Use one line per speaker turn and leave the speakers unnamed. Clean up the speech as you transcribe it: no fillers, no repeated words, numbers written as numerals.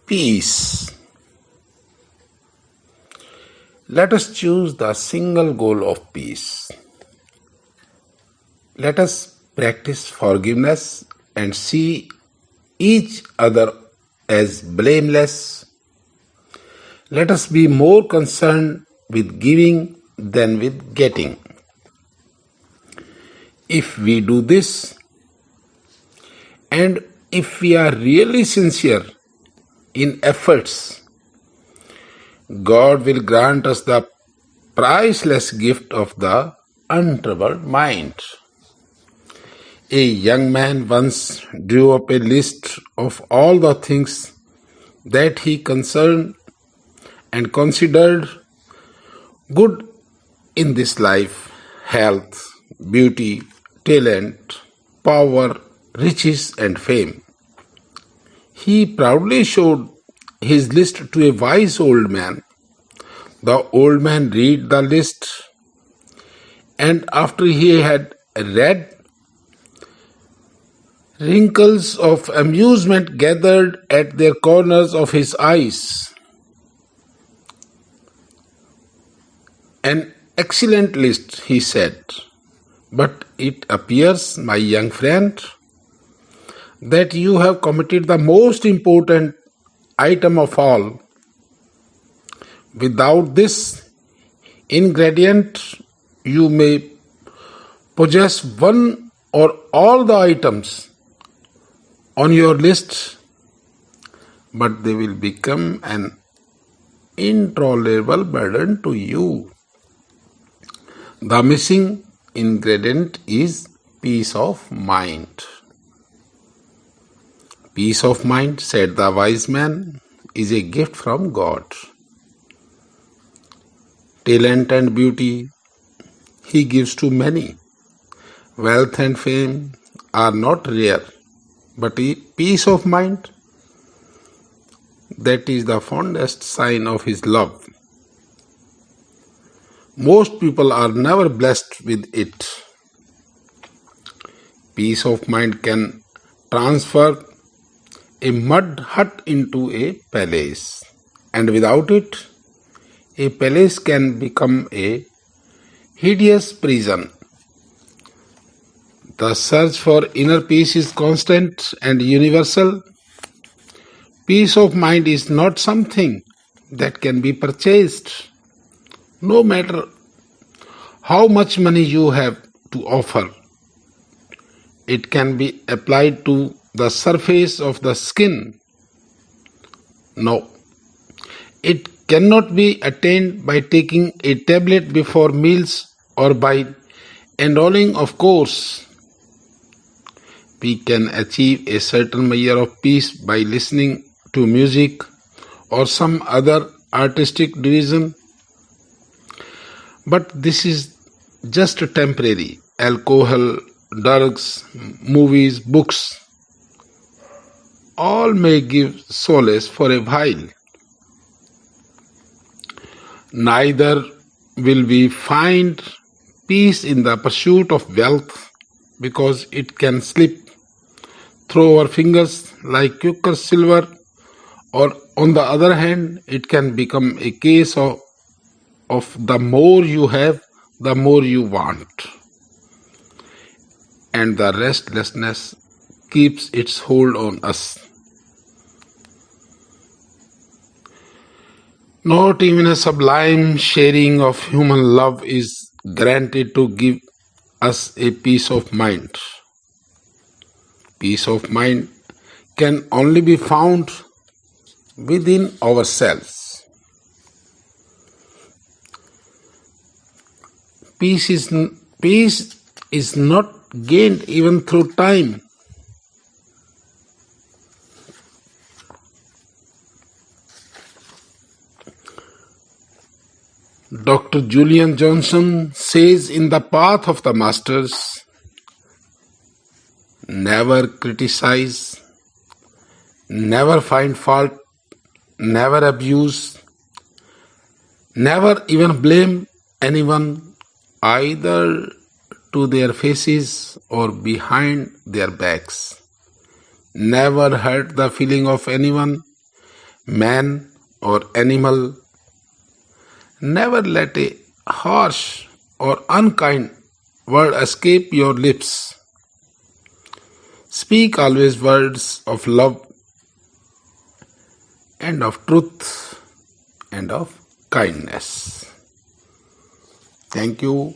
Peace. Let us choose the single goal of peace. Let us practice forgiveness and see each other as blameless. Let us be more concerned with giving than with getting. If we do this, and if we are really sincere in efforts, God will grant us the priceless gift of the untroubled mind. A young man once drew up a list of all the things that he concerned and considered good in this life: health, beauty, talent, power, riches, and fame. He proudly showed his list to a wise old man. The old man read the list, and after he had read, wrinkles of amusement gathered at the corners of his eyes. An excellent list, he said, but it appears, my young friend, that you have committed the most important item of all. Without this ingredient, you may possess one or all the items on your list, but they will become an intolerable burden to you. The missing ingredient is peace of mind. Peace of mind, said the wise man, is a gift from God. Talent and beauty he gives to many. Wealth and fame are not rare, but peace of mind, that is the fondest sign of his love. Most people are never blessed with it. Peace of mind can transfer a mud hut into a palace, and without it, a palace can become a hideous prison. The search for inner peace is constant and universal. Peace of mind is not something that can be purchased. No matter how much money you have to offer, it can be applied to the surface of the skin. No, it cannot be attained by taking a tablet before meals or by enrolling of course. We can achieve a certain measure of peace by listening to music or some other artistic division, but this is just temporary. Alcohol, drugs, movies, books, all may give solace for a while. Neither will we find peace in the pursuit of wealth, because it can slip through our fingers like quicker silver, or on the other hand, it can become a case of the more you have, the more you want, and the restlessness keeps its hold on us. Not even a sublime sharing of human love is granted to give us a peace of mind. Peace of mind can only be found within ourselves. Peace is not gained even through time. Dr. Julian Johnson says in The Path of the Masters, never criticize, never find fault, never abuse, never even blame anyone, either to their faces or behind their backs. Never hurt the feeling of anyone. man or animal. Never let a harsh or unkind word escape your lips. Speak always words of love and of truth and of kindness. Thank you.